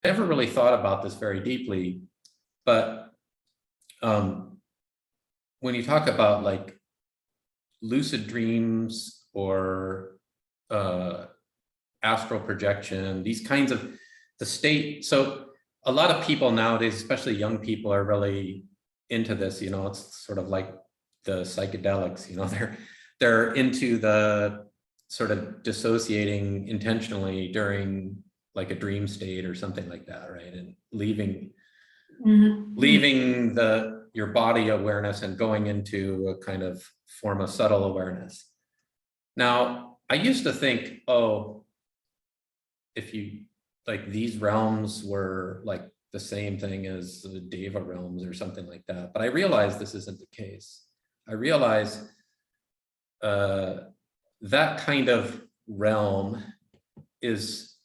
never really thought about this very deeply, but when you talk about like lucid dreams or astral projection, these kinds of the state. So a lot of people nowadays, especially young people, are really into this. You know, it's sort of like the psychedelics. You know, they're into the sort of dissociating intentionally during like a dream state or something like that, right? And leaving your body awareness and going into a kind of form of subtle awareness. Now, I used to think, oh, if you like these realms were like the same thing as the Deva realms or something like that, but I realized this isn't the case. I realized that kind of realm is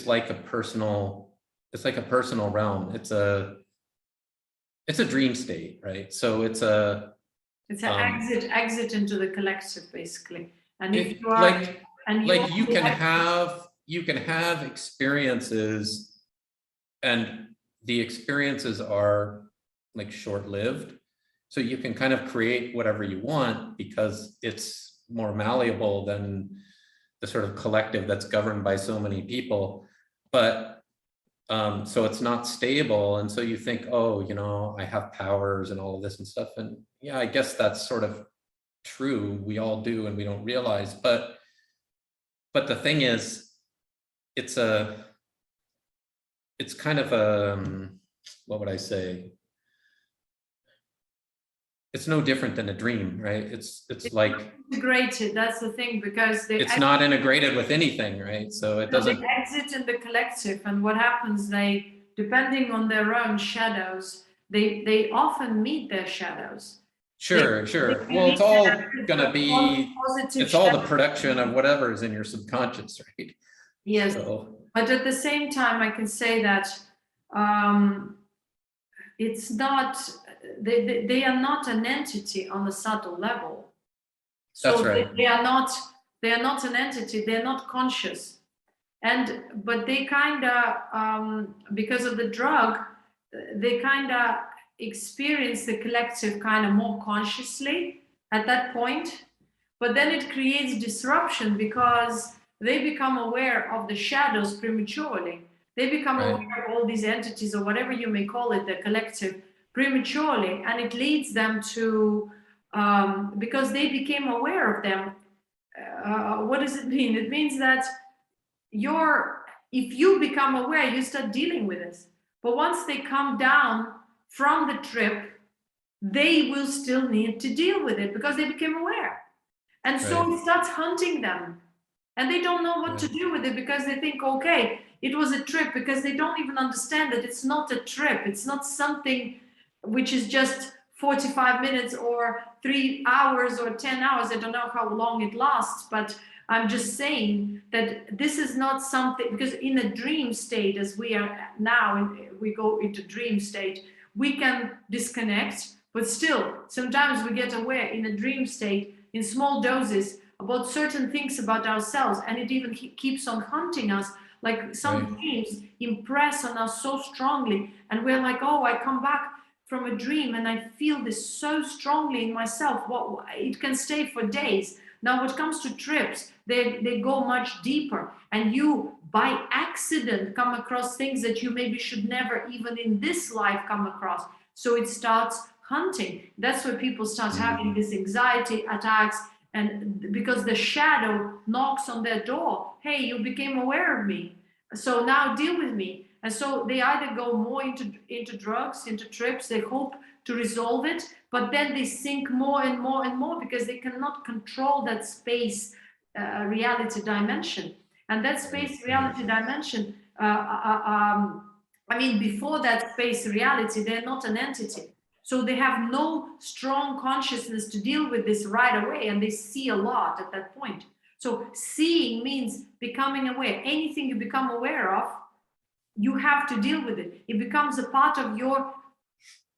like a personal, it's like a personal realm. It's a dream state, right? So it's an exit into the collective, basically. And if you are like, and like you can have experiences, and the experiences are like short-lived. So you can kind of create whatever you want because it's more malleable than the sort of collective that's governed by so many people. But so it's not stable. And so you think, oh, you know, I have powers and all of this and stuff. And yeah, I guess that's sort of true. We all do, and we don't realize. But the thing is, it's kind of a, what would I say? It's no different than a dream, right? It's like integrated. That's the thing, because it's not integrated with anything, right? So it doesn't. They exit in the collective, and what happens? They, depending on their own shadows, they often meet their shadows. Sure. Well, it's all gonna be. It's all the production of whatever is in your subconscious, right? Yes. So. But at the same time, I can say that it's not. They are not an entity on a subtle level. So that's right. They are not an entity. They're not conscious, but they kind of because of the drug, they kind of experience the collective kind of more consciously at that point. But then it creates disruption because they become aware of the shadows prematurely. They become aware of all these entities, or whatever you may call it, the collective, prematurely, and it leads them to, because they became aware of them. What does it mean? It means that if you become aware, you start dealing with this. But once they come down from the trip, they will still need to deal with it because they became aware. And so it starts hunting them. And they don't know what to do with it because they think, okay, it was a trip, because they don't even understand that it's not a trip. It's not something which is just 45 minutes or 3 hours or 10 hours. I don't know how long it lasts, but I'm just saying that this is not something, because in a dream state, as we are now, we go into dream state, we can disconnect, but still, sometimes we get aware in a dream state in small doses about certain things about ourselves, and it even keeps on hunting us. Like some dreams impress on us so strongly, and we're like, oh, I come back from a dream and I feel this so strongly in myself. Well, it can stay for days. Now, when it comes to trips, they go much deeper, and you, by accident, come across things that you maybe should never, even in this life, come across. So it starts hunting. That's where people start having this anxiety attacks, and because the shadow knocks on their door. Hey, you became aware of me, so now deal with me. And so they either go more into drugs, into trips, they hope to resolve it, but then they sink more and more and more because they cannot control that space reality dimension. And that space reality dimension, I mean, before that space reality, they're not an entity. So they have no strong consciousness to deal with this right away, and they see a lot at that point. So seeing means becoming aware. Anything you become aware of, you have to deal with it. It becomes a part of your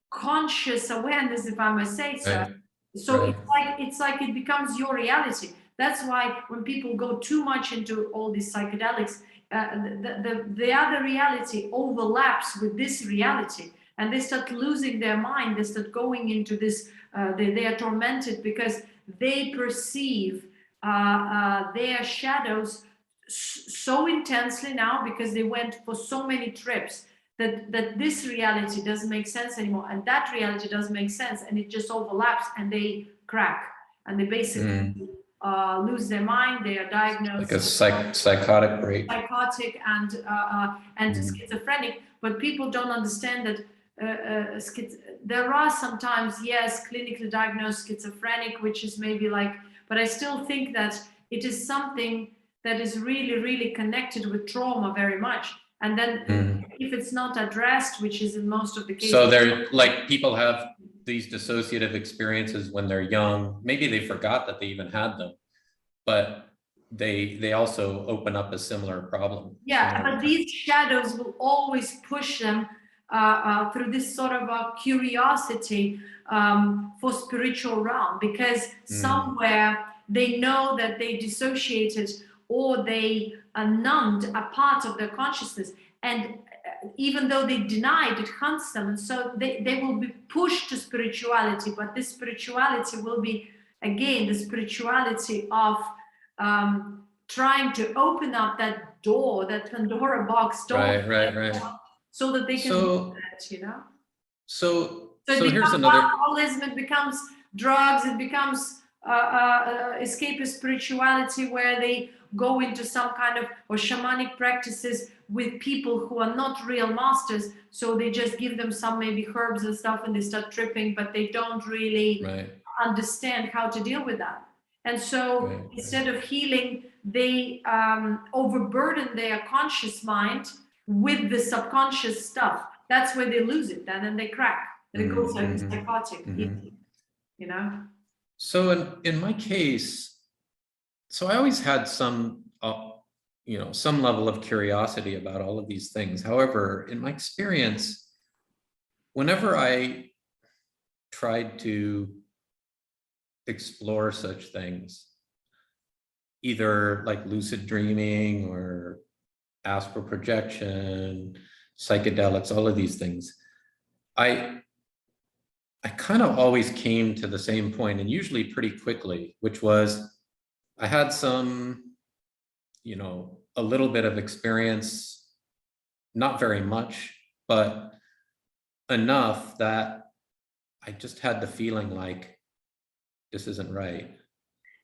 conscious awareness, if I must say so. Right. So it's like it becomes your reality. That's why when people go too much into all these psychedelics, the other reality overlaps with this reality, and they start losing their mind. They start going into this, they are tormented because they perceive their shadows so intensely now, because they went for so many trips, that this reality doesn't make sense anymore, and that reality doesn't make sense, and it just overlaps, and they crack, and they basically lose their mind. They are diagnosed like a psychotic break. Psychotic and schizophrenic. But people don't understand that there are sometimes, yes, clinically diagnosed schizophrenic, which is maybe like, but I still think that it is something that is really, really connected with trauma very much. And then if it's not addressed, which is in most of the cases. So they're like, people have these dissociative experiences when they're young. Maybe they forgot that they even had them, but they also open up a similar problem. Yeah, but these shadows will always push them through this sort of a curiosity for spiritual realm, because somewhere they know that they dissociated, or they numbed a part of their consciousness, and even though they denied, it hunts them, and so they will be pushed to spirituality. But this spirituality will be, again, the spirituality of trying to open up that door, that Pandora box door, right, so that they can do that, you know. So it here's another. Alcoholism, it becomes drugs, it becomes escapist spirituality, where they go into some kind of, or shamanic practices with people who are not real masters, so they just give them some maybe herbs and stuff, and they start tripping, but they don't really understand how to deal with that. And so instead of healing, they overburden their conscious mind with the subconscious stuff. That's where they lose it, and then they crack, and it goes like psychotic, you know. So in my case, so I always had some, some level of curiosity about all of these things. However, in my experience, whenever I tried to explore such things, either like lucid dreaming or astral projection, psychedelics, all of these things, I kind of always came to the same point, and usually pretty quickly, which was I had some, a little bit of experience, not very much, but enough that I just had the feeling like, this isn't right.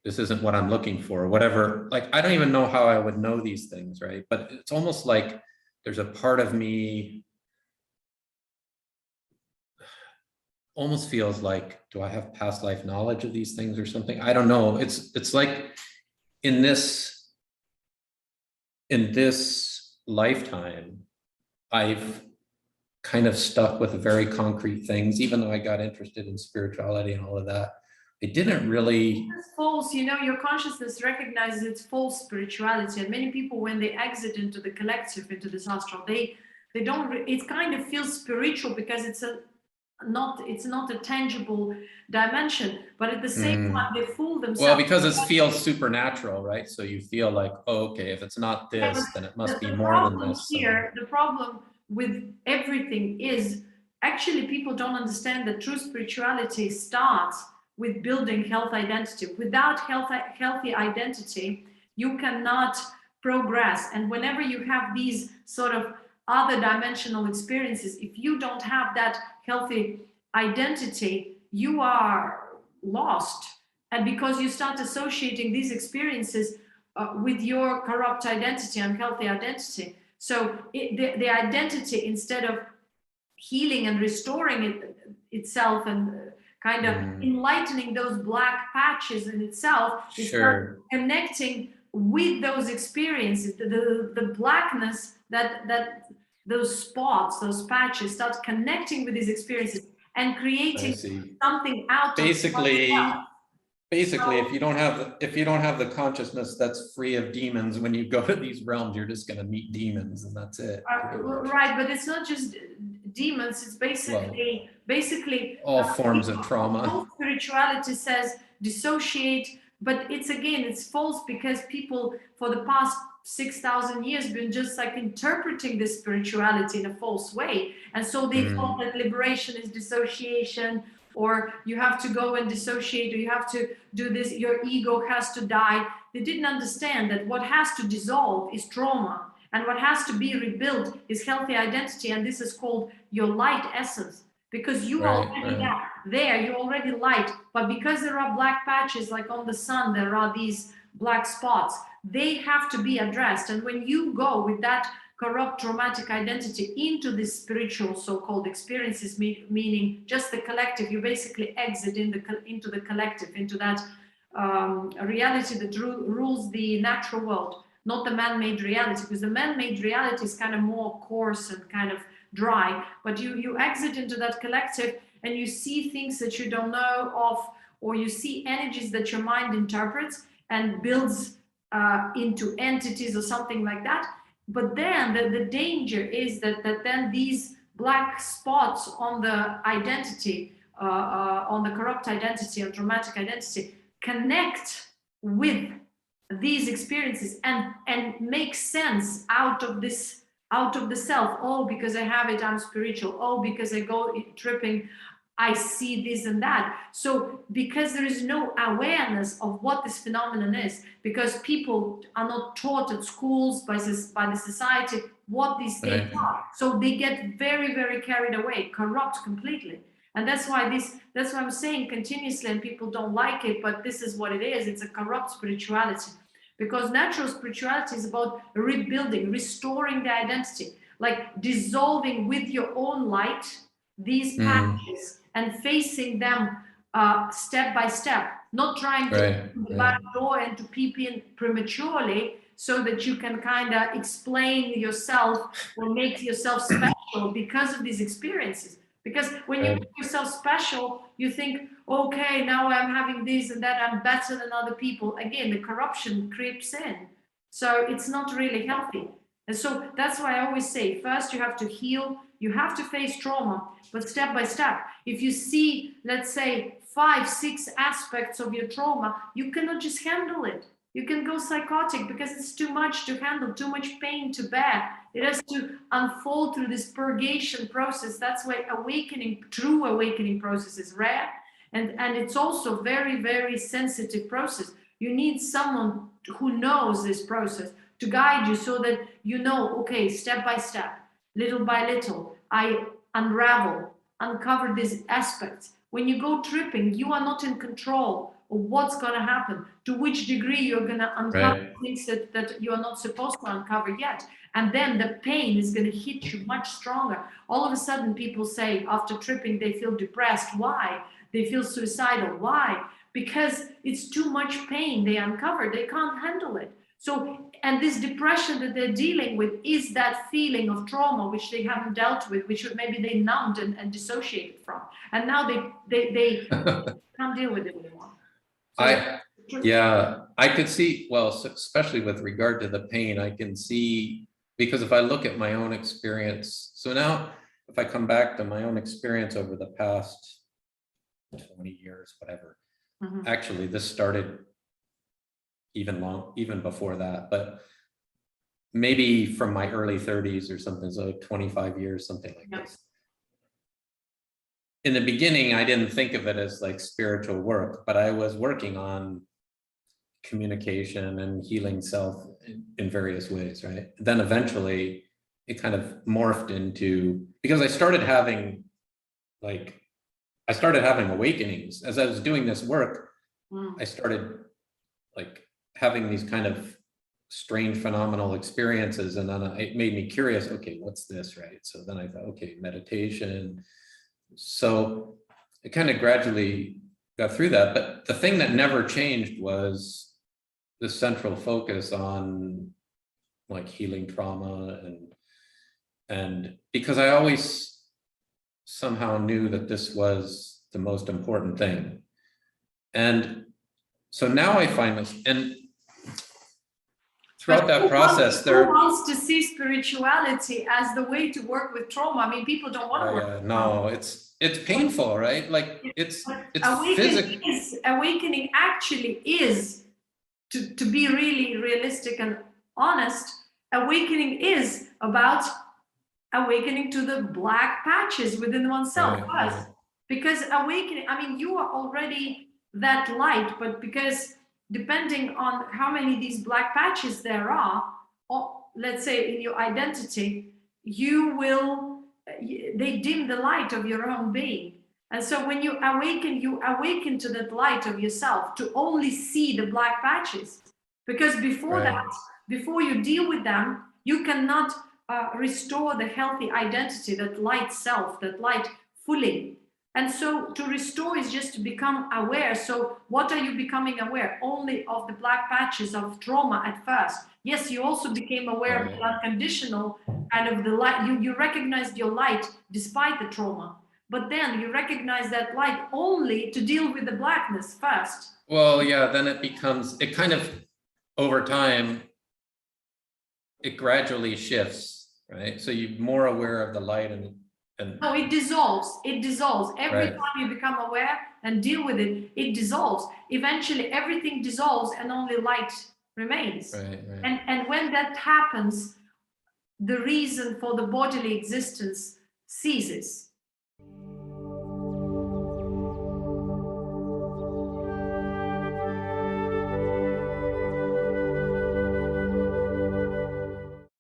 This isn't what I'm looking for, whatever. Like, I don't even know how I would know these things, right? But it's almost like there's a part of me almost feels like, do I have past life knowledge of these things or something? I don't know. It's like in this lifetime, I've kind of stuck with very concrete things, even though I got interested in spirituality and all of that. It didn't really. It's false, your consciousness recognizes it's false spirituality, and many people, when they exit into the collective, into this astral, they don't. It kind of feels spiritual because it's not a tangible dimension, but at the same time they fool themselves. Well, because it feels supernatural, right? So you feel like, oh, okay, if it's not this, then it must be more than this. Here, the problem with everything is, actually, people don't understand that true spirituality starts with building health identity. Without healthy identity, you cannot progress. And whenever you have these sort of other dimensional experiences, if you don't have that healthy identity, you are lost. And because you start associating these experiences with your corrupt identity, unhealthy identity. So the identity, instead of healing and restoring itself and kind of enlightening those black patches in itself, is connecting with those experiences, the blackness, that those spots, those patches, start connecting with these experiences and creating something out basically, of if you don't have the consciousness that's free of demons, when you go to these realms, you're just going to meet demons, and that's it. Right, but it's not just demons. It's basically all forms of trauma. Spirituality says dissociate, but it's false, because people for the past 6,000 years been just like interpreting this spirituality in a false way. And so they thought that liberation is dissociation, or you have to go and dissociate, or you have to do this, your ego has to die. They didn't understand that what has to dissolve is trauma, and what has to be rebuilt is healthy identity, and this is called your light essence, because you are already there, you're already light, but because there are black patches, like on the sun, there are these black spots, they have to be addressed. And when you go with that corrupt traumatic identity into this spiritual so-called experiences, meaning just the collective, you basically exit into the collective, into that reality that rules the natural world, not the man-made reality, because the man-made reality is kind of more coarse and kind of dry, but you exit into that collective and you see things that you don't know of, or you see energies that your mind interprets and builds into entities or something like that. But then the danger is that then these black spots on the identity, on the corrupt identity and traumatic identity, connect with these experiences and make sense out of the self. Oh, because I have it, I'm spiritual. Oh, because I go tripping, I see this and that. So because there is no awareness of what this phenomenon is, because people are not taught at schools, by the society, what these things are. So they get very, very carried away, corrupt completely. And that's why I'm saying continuously, and people don't like it, but this is what it is. It's a corrupt spirituality, because natural spirituality is about rebuilding, restoring the identity, like dissolving with your own light these patches and facing them step by step, not trying to open the back door and to peep in prematurely so that you can kind of explain yourself or make yourself special because of these experiences. Because when you make yourself special, you think, okay, now I'm having this and that, I'm better than other people. Again, the corruption creeps in. So it's not really healthy. And so that's why I always say, first you have to heal, you have to face trauma, but step by step. If you see, let's say, 5, 6 aspects of your trauma, you cannot just handle it. You can go psychotic because it's too much to handle, too much pain to bear. It has to unfold through this purgation process. That's why true awakening process is rare. And it's also very, very sensitive process. You need someone who knows this process to guide you so that you know, okay, step by step, little by little, I uncover these aspects. When you go tripping, you are not in control of what's going to happen, to which degree you're going to uncover things that you are not supposed to uncover yet. And then the pain is going to hit you much stronger. All of a sudden, people say after tripping, they feel depressed. Why? They feel suicidal. Why? Because it's too much pain they uncover. They can't handle it. So, and this depression that they're dealing with is that feeling of trauma which they haven't dealt with, which maybe they numbed and dissociated from. And now they can't deal with it anymore. So I could see, well, especially with regard to the pain, I can see, because if I look at my own experience, so now if I come back to my own experience over the past 20 years, whatever, actually this started even before that, but maybe from my early 30s or something, so 25 years, something like this. In the beginning, I didn't think of it as like spiritual work, but I was working on communication and healing self in various ways, right? Then eventually it kind of morphed into, because I started having awakenings as I was doing this work. I started like having these kind of strange phenomenal experiences, and then it made me curious, okay, what's this, right? So then I thought, okay, meditation. So it kind of gradually got through that, but the thing that never changed was the central focus on like healing trauma, and because I always somehow knew that this was the most important thing. And so now I find this, and throughout that process, who wants to see spirituality as the way to work with trauma? I mean, people don't want to work with trauma. No, it's painful, right? Like it's physical. Awakening actually is to be really realistic and honest, awakening is about awakening to the black patches within oneself first. Because awakening, I mean, you are already that light, but because depending on how many these black patches there are, or let's say in your identity, they dim the light of your own being. And so when you awaken to that light of yourself to only see the black patches. Because before that, before you deal with them, you cannot restore the healthy identity, that light self, that light fully. And so to restore is just to become aware. So what are you becoming aware? Only of the black patches of trauma at first. Yes, you also became aware of the unconditional kind of the light. You recognized your light despite the trauma. But then you recognize that light only to deal with the blackness first. Well, yeah, then it kind of, over time, it gradually shifts, right? So you're more aware of the light and no, it dissolves. It dissolves. Every time you become aware and deal with it, it dissolves. Eventually, everything dissolves and only light remains. And when that happens, the reason for the bodily existence ceases.